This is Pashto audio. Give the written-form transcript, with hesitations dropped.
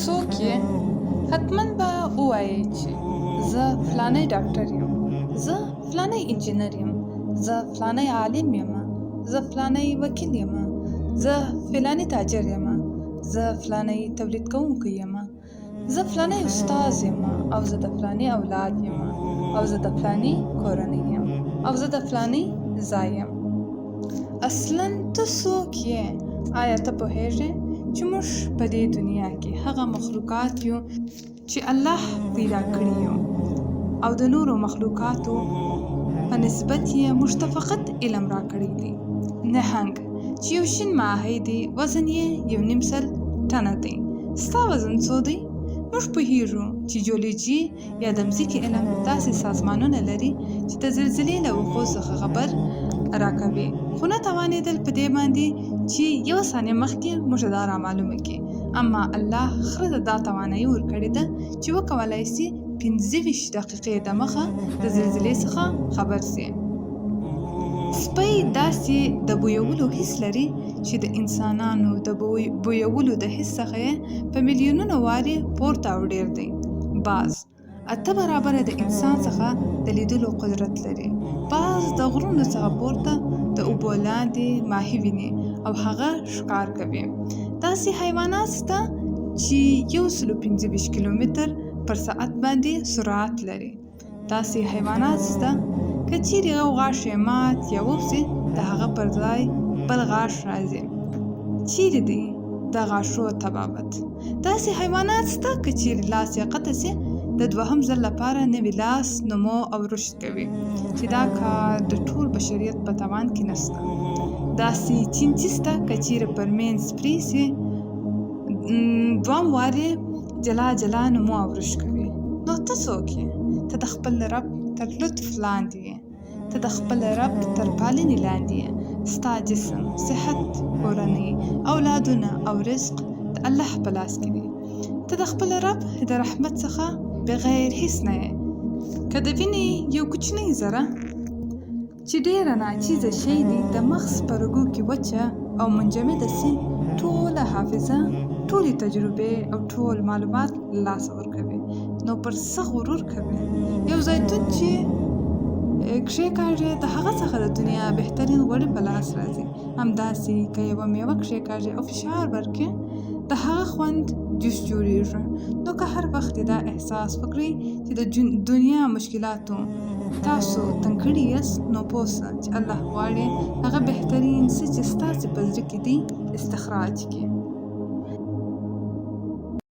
څوک یې؟ حتما به ووایې چې زه فلانی ډاکټر یم، زه فلانی انجینر یم، زه فلانی عالم یم، زه فلانی وکیل یم، زه فلانی تاجر یم، زه فلانی تولید کوونکی یم، زه فلانی استاد یم، او زه د فلانی اولاد یم، او زه د فلانی کورنۍ یم، او زه د فلانی ځای یم. اصلا ته څوک یې؟ آیا ته پوهېږې چې موږ په دې دنیا کې هغه مخلوقات یو چې الله پیدا کړي یو، او د نورو مخلوقاتو په نسبت یې موږ ته فقط علم را کړی دی. نهنګ چې یو شین ماهی دی، وزن یې 1.5 ټنه دی. ستا وزن څو دی؟ موږ پوهېږو چې جیولوجي یا د ځمکې علم داسې سازمانونه لري چې د زلزلې له وقوع څخه خبر راکوي، خو نه توانېدل په دې باندې چې 1 ثانیه مخکې موږ دا رامعلومه کړي. اما الله خره ته دا توانایي ورکړې ده چې وکولای سي 25 دقیقې د مخه د زلزلې څخه خبر سي. سپی داسې د بویولو حس لري چې د انسانانو د بویولو د حس څخه په میلیونونو وارې پورته او ډېر دی. باز 8 برابره د انسان څخه د لیدلو قدرت لري. باز د غرونو څخه پورته د اوبو لاندې ماهي ویني او هغه ښکار کوي. داسې حیوانات شته چې 125 کیلومتر پر ساعت باندې سرعت لري. داسې حیوانات شته که چیرې یو غاښ یې مات یا ووځي، د هغه پر ځای بل غاښ راځي. چیرې دی د غاښو طبابت؟ داسې حیوانات شته که چیرې لاس یې قطع سي، د 2م ځل لپاره نوی لاس نمو او رشد کوي، چې دا کار د ټول بشریت په توان کې نشته. داسې چینچي شته که چیرې پر مینځ پرې سي، 2 وارې جلا جلا نمو او رشد کوي. نو ته څوک یې؟ ته د خپل رب تر لطف لاندې یې، ته د خپل رب تر پالنې لاندې یې. ستا جسم، صحت، کورنۍ، اولادونه او رزق د الله په لاس کې دی. ته د خپل رب د رحمت څخه بغیر هیڅ نه یې. که د وینې یو کوچنی ذره چې ډېره ناچیزه شی دی د مغز په رګو کې وچه او منجمده سي، ټوله حافظه، ټولې تجربې او ټول معلومات له لاسه ورکوي. نو پر څه غرور کوي؟ یو زیتون چې کښېکاږي، د هغه څخه د دنیا بهترین غوړي په لاس راځي. همداسې که یوه میوه کښېکاږي او فشار ورکړي، د هغه خوند جوس جوړېږي. نو که هر وخت دا احساس وکړئ چې د دنیا مشکلاتو تاسو تنګ کړي یاست، نو پوه سه چې الله غواړي هغه بهترین څه چې ستاسې په زړه کې دي استخراج کړي.